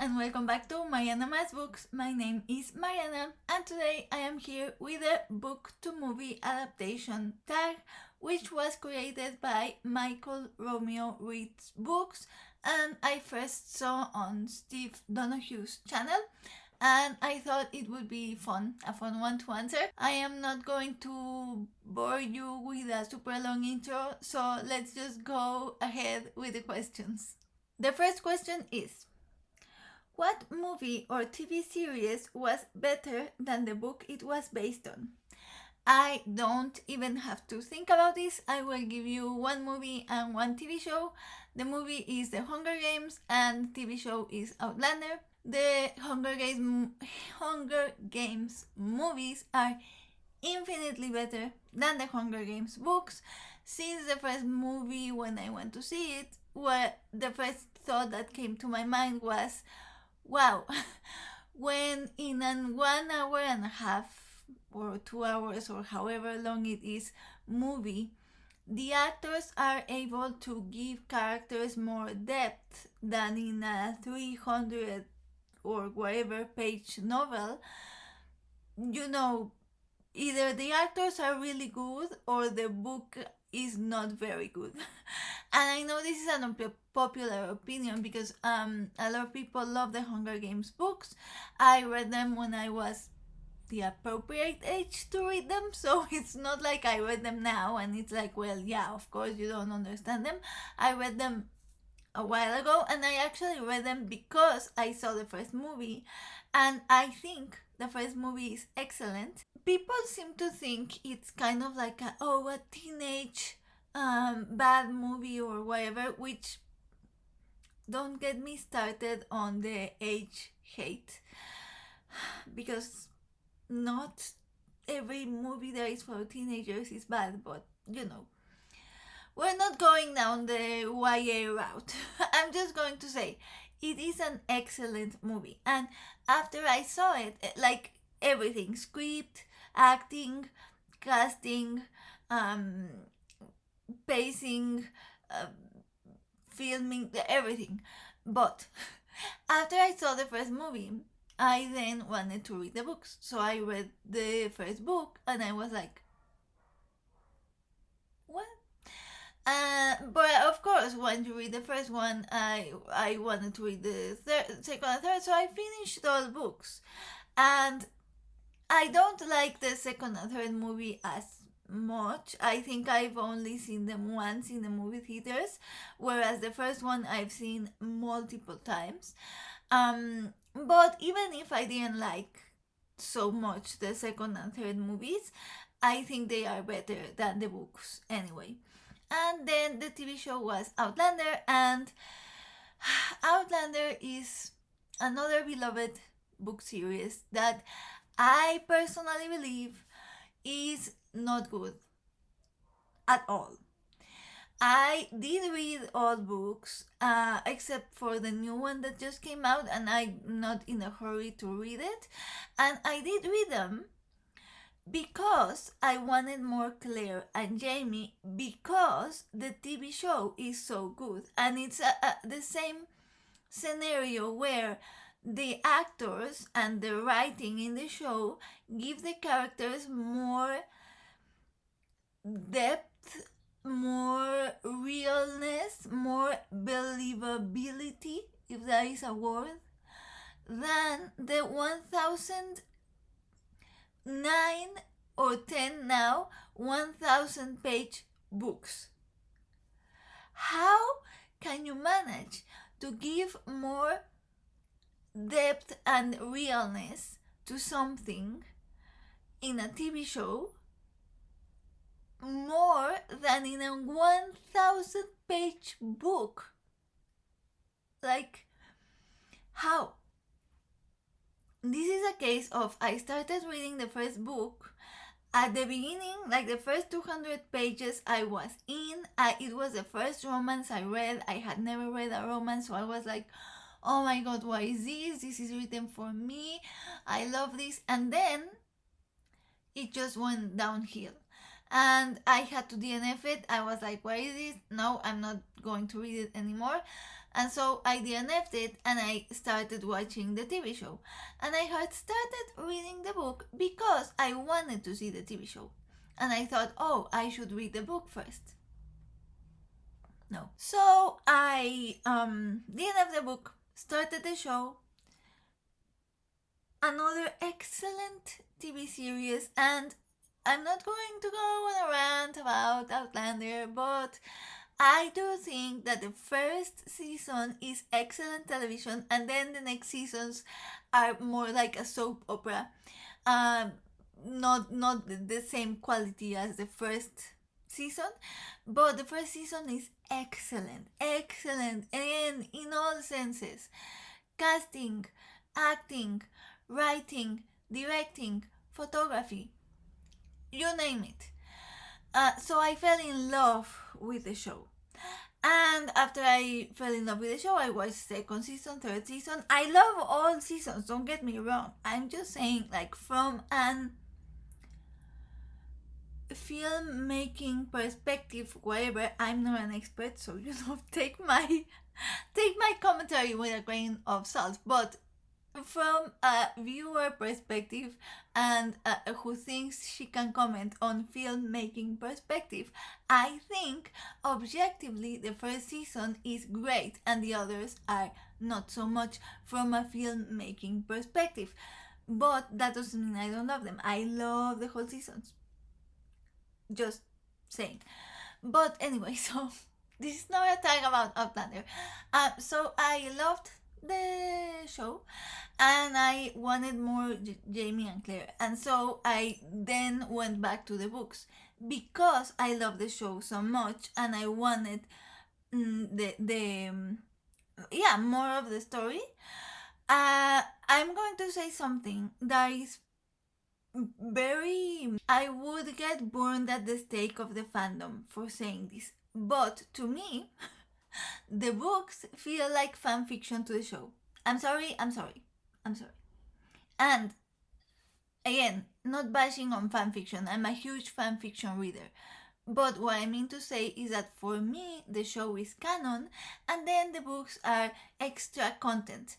and welcome back to Mariana Mas Books. My name is Mariana and today I am here with a book to movie adaptation tag which was created by Michael Romeo Reads Books and I first saw on Steve Donohue's channel and I thought it would be a fun one to answer. I am not going to bore you with a super long intro, so let's just go ahead with the questions. The first question is, what movie or TV series was better than the book it was based on? I don't even have to think about this. I will give you one movie and one TV show. The movie is The Hunger Games and TV show is Outlander. The Hunger Games movies are infinitely better than the Hunger Games books. Since the first movie, when I went to see it, the first thought that came to my mind was, wow, when in an 1 hour and a half or 2 hours or however long it is movie, the actors are able to give characters more depth than in a 300 or whatever page novel. You know, either the actors are really good or the book is not very good. And I know this is an unpopular opinion because a lot of people love the Hunger Games books. I read them when I was the appropriate age to read them, so it's not like I read them now and it's like, well, yeah, of course you don't understand them. I read them a while ago and I actually read them because I saw the first movie and I think the first movie is excellent. People seem to think it's kind of like a teenage bad movie or whatever, which don't get me started on the age hate because not every movie that is for teenagers is bad, but you know, we're not going down the YA route. I'm just going to say it is an excellent movie. And after I saw it, like everything, script, acting, casting, pacing, filming, everything. But after I saw the first movie, I then wanted to read the books. So I read the first book and I was like, what? But of course, when you read the first one, I wanted to read the second and third, so I finished all books. And I don't like the second and third movie as much. I think I've only seen them once in the movie theaters, whereas the first one I've seen multiple times. But even if I didn't like so much the second and third movies, I think they are better than the books anyway. And then the TV show was Outlander, and Outlander is another beloved book series that I personally believe is not good at all. I did read all books except for the new one that just came out, and I'm not in a hurry to read it. And I did read them because I wanted more Claire and Jamie, because the TV show is so good. And it's the same scenario where the actors and the writing in the show give the characters more depth, more realness, more believability, if that is a word, than the 1009 or 10 now 1000 page books. How can you manage to give more depth and realness to something in a TV show more than in a 1000 page book? Like, how? This is a case of I started reading the first book. At the beginning, like the first 200 pages, I was in. It was the first romance I read. I had never read a romance, so I was like, oh my god, what is this? This is written for me. I love this. And then it just went downhill. And I had to DNF it. I was like, what is this? No, I'm not going to read it anymore. And so I DNF'd it and I started watching the TV show. And I had started reading the book because I wanted to see the TV show. And I thought, oh, I should read the book first. No. So I DNF'd the book, started the show. Another excellent TV series, and I'm not going to go on a rant about Outlander, but I do think that the first season is excellent television, and then the next seasons are more like a soap opera. Um, not the same quality as the first season, but the first season is excellent, excellent, and in all senses, casting, acting, writing, directing, photography, you name it. So I fell in love with the show. And after I fell in love with the show, I watched second season, third season. I love all seasons, don't get me wrong. I'm just saying, like, from an filmmaking perspective, whatever, I'm not an expert, so take my commentary with a grain of salt. But from a viewer perspective and who thinks she can comment on filmmaking perspective, I think objectively the first season is great and the others are not so much from a filmmaking perspective. But that doesn't mean I don't love them. I love the whole seasons. Just saying. But anyway, so this is not a tag about Outlander. So I loved the show and I wanted more Jamie and Claire, and so I then went back to the books because I love the show so much and I wanted more of the story. I'm going to say something that is very, I would get burned at the stake of the fandom for saying this, but to me the books feel like fan fiction to the show. I'm sorry. And again, not bashing on fan fiction. I'm a huge fan fiction reader. But what I mean to say is that for me, the show is canon, and then the books are extra content.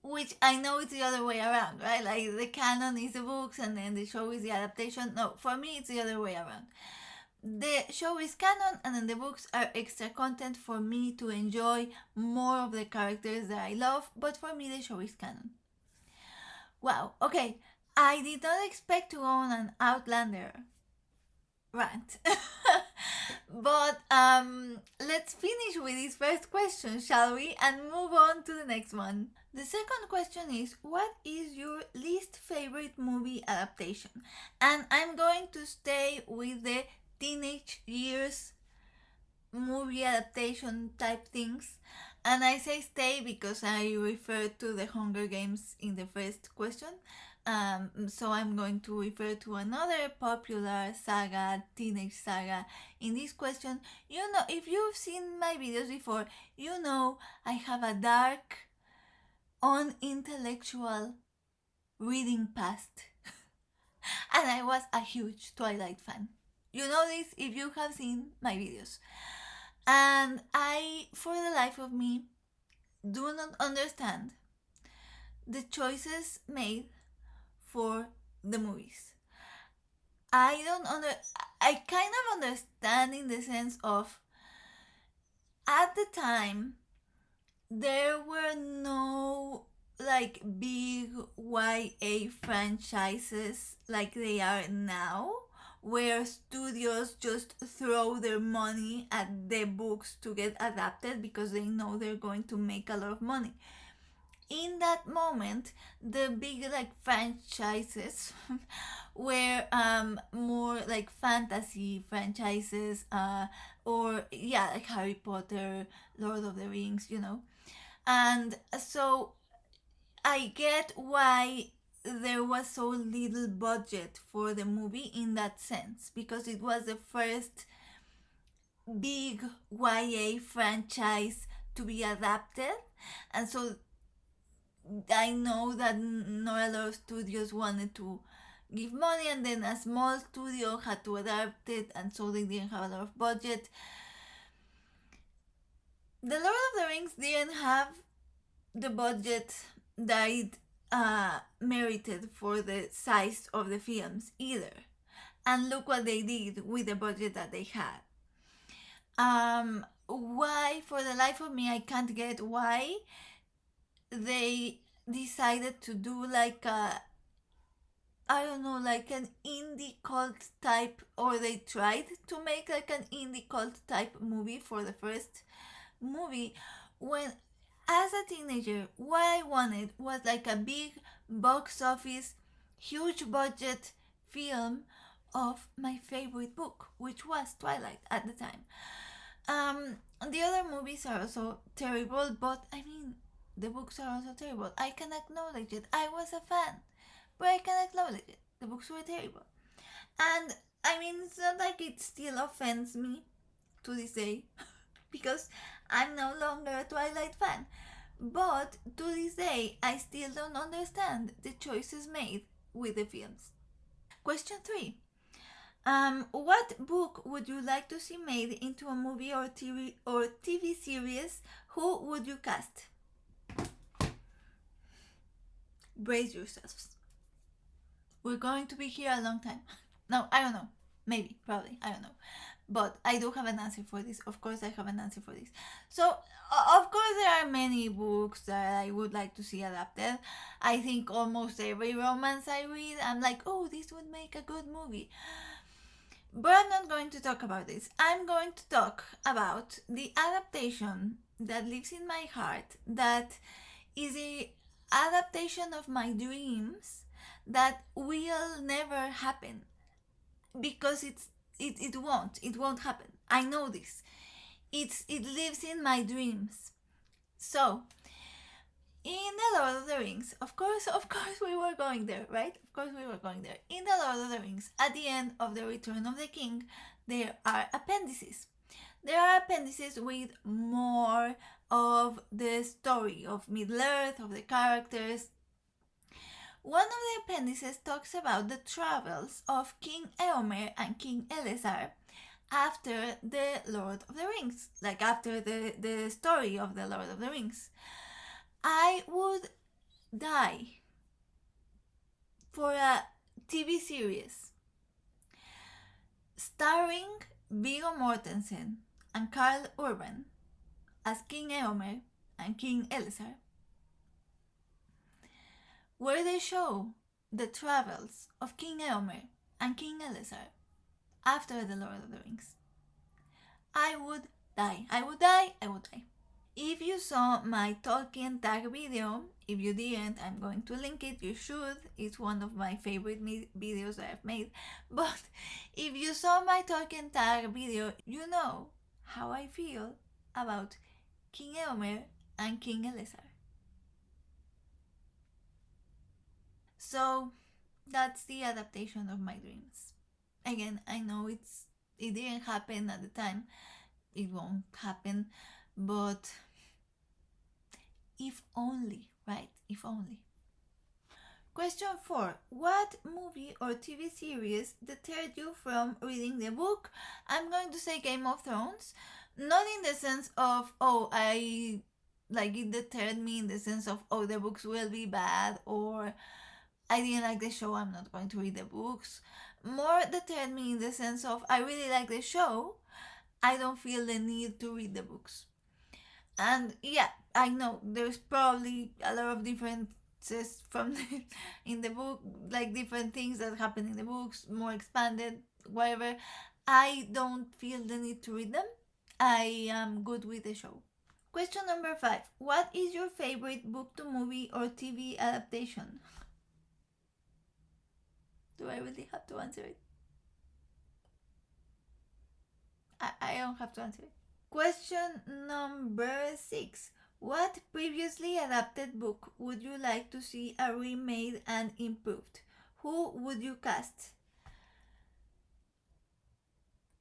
Which I know it's the other way around, right? Like the canon is the books, and then the show is the adaptation. No, for me, it's the other way around. The show is canon, and then the books are extra content for me to enjoy more of the characters that I love, but for me the show is canon. Wow, okay, I did not expect to go on an Outlander rant. But let's finish with this first question, shall we? And move on to the next one. The second question is, what is your least favorite movie adaptation? And I'm going to stay with the teenage years movie adaptation type things. And I say stay because I referred to the Hunger Games in the first question. So I'm going to refer to another popular saga, teenage saga, in this question. You know, if you've seen my videos before, you know I have a dark, unintellectual reading past. And I was a huge Twilight fan. You know this if you have seen my videos. And I, for the life of me, do not understand the choices made for the movies. I kind of understand in the sense of, at the time, there were no like big YA franchises like they are now, where studios just throw their money at the books to get adapted because they know they're going to make a lot of money. In that moment, the big like franchises were more like fantasy franchises, or like Harry Potter, Lord of the Rings, and so I get why there was so little budget for the movie in that sense, because it was the first big YA franchise to be adapted, and so I know that not a lot of studios wanted to give money, and then a small studio had to adapt it, and so they didn't have a lot of budget. The Lord of the Rings didn't have the budget that it merited for the size of the films either. And look what they did with the budget that they had. Why, for the life of me, I can't get why they decided to do like a, I don't know, like an indie cult type, or they tried to make like an indie cult type movie for the first movie, when as a teenager what I wanted was like a big box office, huge budget film of my favorite book, which was Twilight at the time. The other movies are also terrible, but I mean, the books are also terrible. I can acknowledge it. I was a fan, but I can acknowledge it. The books were terrible. And I mean, it's not like it still offends me to this day because I'm no longer a Twilight fan. But to this day, I still don't understand the choices made with the films. Question 3. What book would you like to see made into a movie or TV series? Who would you cast? Brace yourselves. We're going to be here a long time. No, I don't know. Maybe, probably, I don't know. But I do have an answer for this. Of course, I have an answer for this. So, of course, there are many books that I would like to see adapted. I think almost every romance I read, I'm like, oh, this would make a good movie. But I'm not going to talk about this. I'm going to talk about the adaptation that lives in my heart, that is the adaptation of my dreams that will never happen, because it won't happen. I know this. It lives in my dreams. So, in the Lord of the Rings, of course we were going there, right? Of course we were going there. In the Lord of the Rings, at the end of the Return of the King, there are appendices. There are appendices with more of the story of Middle Earth, of the characters. One of the appendices talks about the travels of King Eomer and King Elessar after the Lord of the Rings, like after the story of the Lord of the Rings. I would die for a TV series starring Viggo Mortensen and Karl Urban as King Eomer and King Elessar, where they show the travels of King Eomer and King Elessar after the Lord of the Rings. I would die. I would die. I would die. If you saw my Tolkien tag video, if you didn't, I'm going to link it. You should. It's one of my favorite videos that I've made. But if you saw my Tolkien tag video, you know how I feel about King Eomer and King Elessar. So that's the adaptation of my dreams. Again, I know it didn't happen at the time. It won't happen, but if only, right? If only. Question 4. What movie or TV series deterred you from reading the book? I'm going to say Game of Thrones. Not in the sense of, oh, I like it deterred me in the sense of, oh, the books will be bad, or I didn't like the show, I'm not going to read the books. More deterred me in the sense of, I really like the show, I don't feel the need to read the books. And yeah, I know there's probably a lot of differences from in the book, like different things that happen in the books, more expanded, whatever. I don't feel the need to read them. I am good with the show. Question number 5. What is your favorite book to movie or TV adaptation? Do I really have to answer it? I don't have to answer it. Question number 6. What previously adapted book would you like to see a remade and improved? Who would you cast?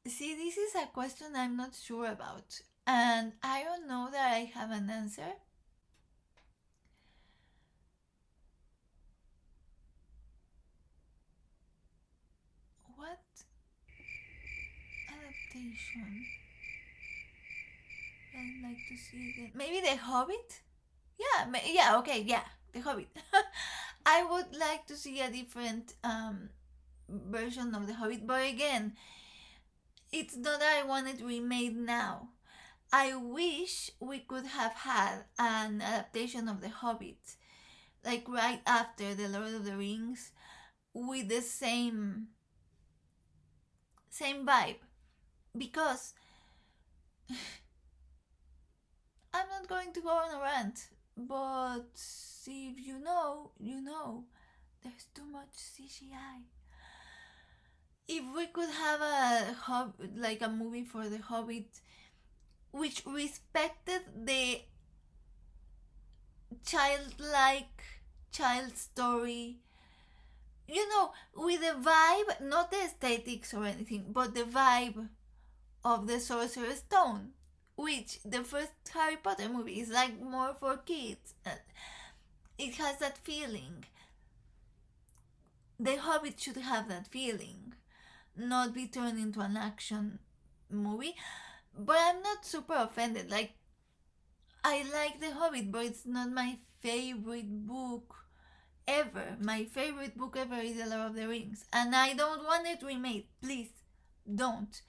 See, this is a question I'm not sure about, and I don't know that I have an answer. What adaptation I'd like to see again. Maybe The Hobbit? Yeah, yeah, okay, yeah, The Hobbit. I would like to see a different version of The Hobbit, but again, it's not that I want it remade now. I wish we could have had an adaptation of The Hobbit, like right after The Lord of the Rings, with the same vibe. Because I'm not going to go on a rant, but if you know, you know, there's too much CGI. If we could have like a movie for The Hobbit which respected the childlike child story, you know, with the vibe, not the aesthetics or anything, but the vibe of the Sorcerer's Stone, which the first Harry Potter movie is like more for kids. It has that feeling. The Hobbit should have that feeling, not be turned into an action movie. But I'm not super offended. Like, I like The Hobbit, but it's not my favorite book ever. My favorite book ever is The Lord of the Rings, and I don't want it remade. Please, don't.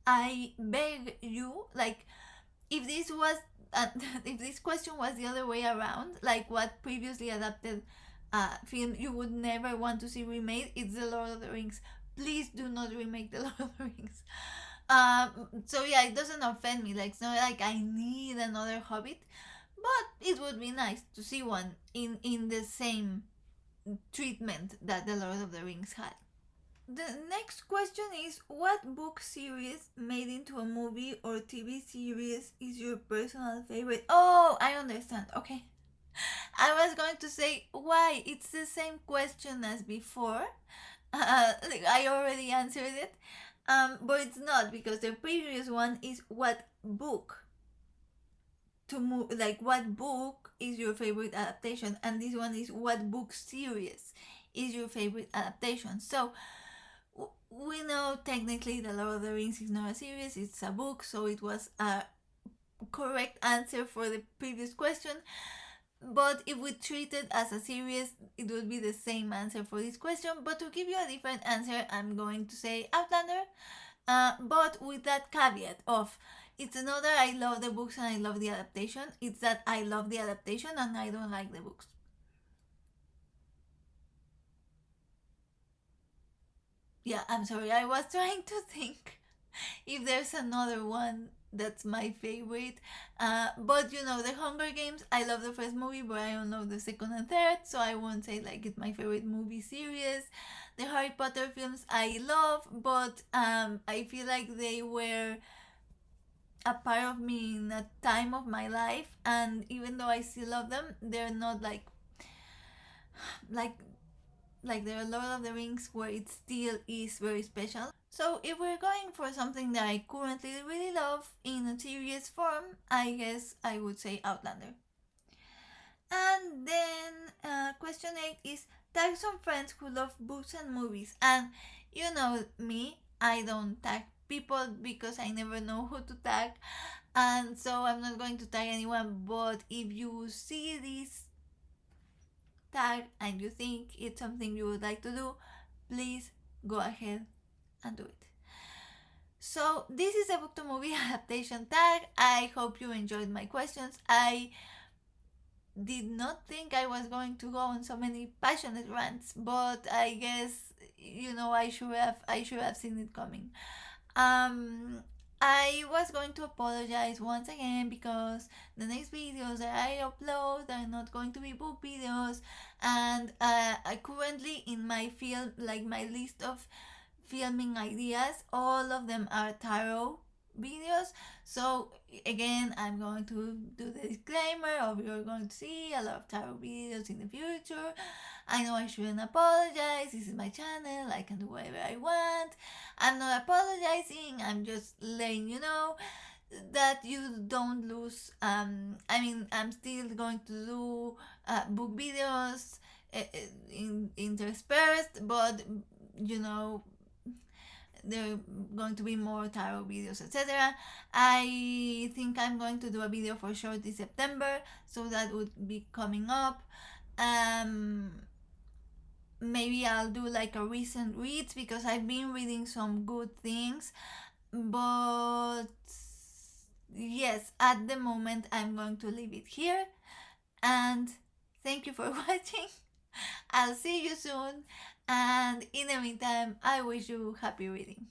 I beg you. Like, if this was, if this question was the other way around, like what previously adapted film you would never want to see remade, it's The Lord of the Rings. Please do not remake The Lord of the Rings. So yeah, it doesn't offend me. Like, it's not like I need another Hobbit, but it would be nice to see one in the same treatment that The Lord of the Rings had. The next question is, what book series made into a movie or TV series is your personal favorite? Oh, I understand. Okay. I was going to say why. It's the same question as before. Like, I already answered it. But it's not, because the previous one is what book to move, like what book is your favorite adaptation, and this one is what book series is your favorite adaptation. So we know technically The Lord of the Rings is not a series, it's a book, so it was a correct answer for the previous question. But if we treat it as a series, it would be the same answer for this question. But to give you a different answer, I'm going to say Outlander, but with that caveat of, it's not that I love the books and I love the adaptation, it's that I love the adaptation and I don't like the books. Yeah, I'm sorry, I was trying to think if there's another one that's my favorite. But you know, The Hunger Games, I love the first movie, but I don't know the second and third, so I won't say like it's my favorite movie series. The Harry Potter films I love, but I feel like they were a part of me in a time of my life, and even though I still love them, they're not like like the Lord of the Rings, where it still is very special. So if we're going for something that I currently really love in a series form, I guess I would say Outlander. And then question 8 is, tag some friends who love books and movies. And you know me, I don't tag people because I never know who to tag. And so I'm not going to tag anyone, but if you see this tag and you think it's something you would like to do, please go ahead and do it. So this is a book to movie adaptation tag. I hope you enjoyed my questions. I did not think I was going to go on so many passionate rants, but I guess, you know, I should have seen it coming. I was going to apologize once again because the next videos that I upload are not going to be book videos, and I currently in my film, like my list of filming ideas, all of them are tarot videos. So again, I'm going to do the disclaimer of, you're going to see a lot of tarot videos in the future. I know I shouldn't apologize, this is my channel, I can do whatever I want. I'm not apologizing, I'm just letting you know that you don't lose. I mean, I'm still going to do book videos interspersed, but you know, there are going to be more tarot videos, etc. I think I'm going to do a video for sure this September, so that would be coming up. Maybe I'll do like a recent reads because I've been reading some good things, but yes, at the moment I'm going to leave it here. And thank you for watching. I'll see you soon, and in the meantime, I wish you happy reading.